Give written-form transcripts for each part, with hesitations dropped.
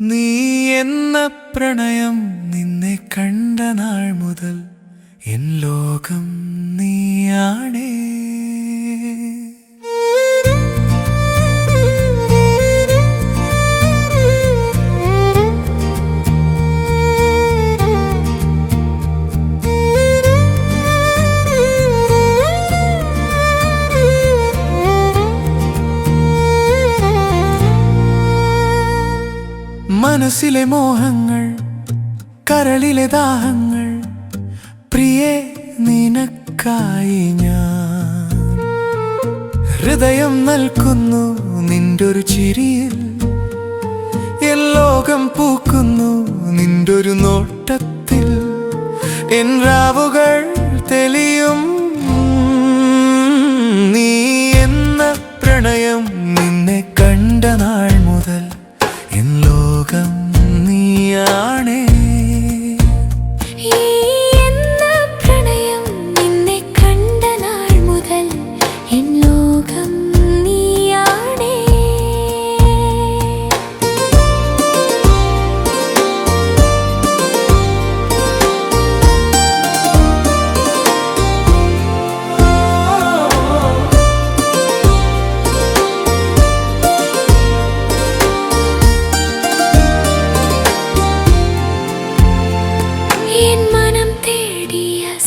നീ എന്ന പ്രണയം നിന്നെ കണ്ട നാൾ മുതൽ എൻ ലോകം നീയാണേ. മനസ്സിലെ മോഹങ്ങൾ, കരളിലെ ദാഹങ്ങൾ, പ്രിയേ നിനക്കായി ഞാൻ ഹൃദയം നൽകുന്നു. നിന്റൊരു ചിരിയിൽ എൻ ലോകം പൂക്കുന്നു. നിന്റൊരു നോട്ടത്തിൽ എൻ രാവുകൾ തെളിയും. നീ എന്ന പ്രണയം നിന്നെ കണ്ട നാൾ മുതൽ എൻ ലോകം നീയാണേ.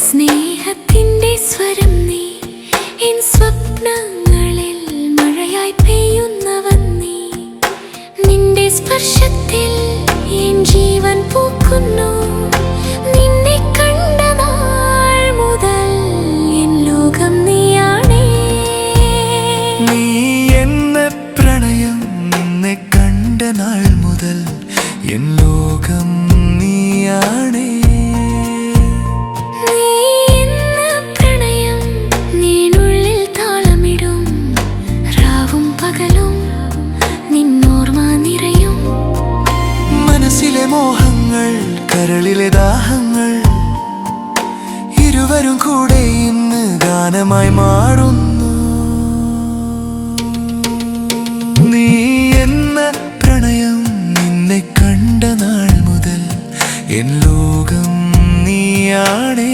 സ്നേഹത്തിന്റെ സ്വരം നീ, എൻ സ്വപ്നങ്ങളിൽ മഴയായി പെയ്യുന്നവൻ നീ. നിന്റെ സ്പർശത്തിൽ എൻ ജീവൻ പൂക്കുന്നു. നിന്നെ കണ്ട നാൾ മുതൽ എൻ ലോകം നീയാണേ. നീ എന്ന പ്രണയം നിന്നെ കണ്ട നാൾ മുതൽ എൻ ലോകം നീയാണേ. മനസ്സിലെ മോഹങ്ങൾ, കരളിലെ ദാഹങ്ങൾ, ഇരുവരും കൂടെ ഇന്ന് ഗാനമായി മാറുന്നു. നീ എന്ന പ്രണയം നിന്നെ കണ്ട നാൾ മുതൽ എൻ ലോകം നീയാണേ.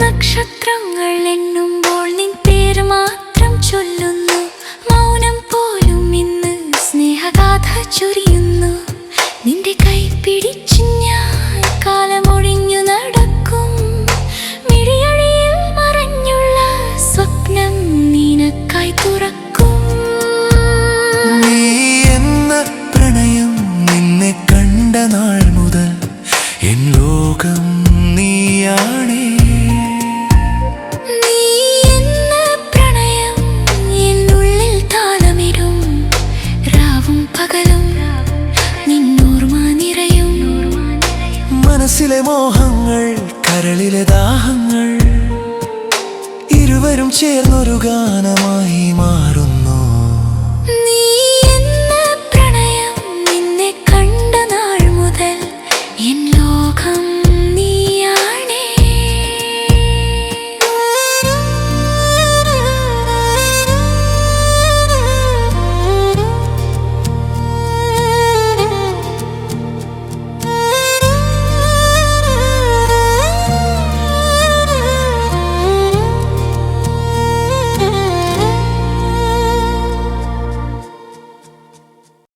നക്ഷത്രങ്ങൾ എണ്ണുമ്പോൾ നിൻ പേര് മാത്രം ചൊല്ലുന്നു. മൗനം പോലും ഇന്ന് സ്നേഹഗാഥ ചൊരിയുന്നു. നിന്റെ കൈ പിടിച്ചു ഞാൻ കാലമൊഴിഞ്ഞു നടക്കും. മിഴിയഴിയിൽ മറഞ്ഞുള്ള സ്വപ്നം നിനക്കായി തുറക്കും. നീ എന്ന പ്രണയം നിന്നെ കണ്ട നാൾ മുതൽ എൻ ലോകം നീയാണേ. മനസ്സിലെ മോഹങ്ങൾ, കരളിലെ ദാഹങ്ങൾ, ഇരുവരും ചേർന്നൊരു ഗാനമായി മാറി.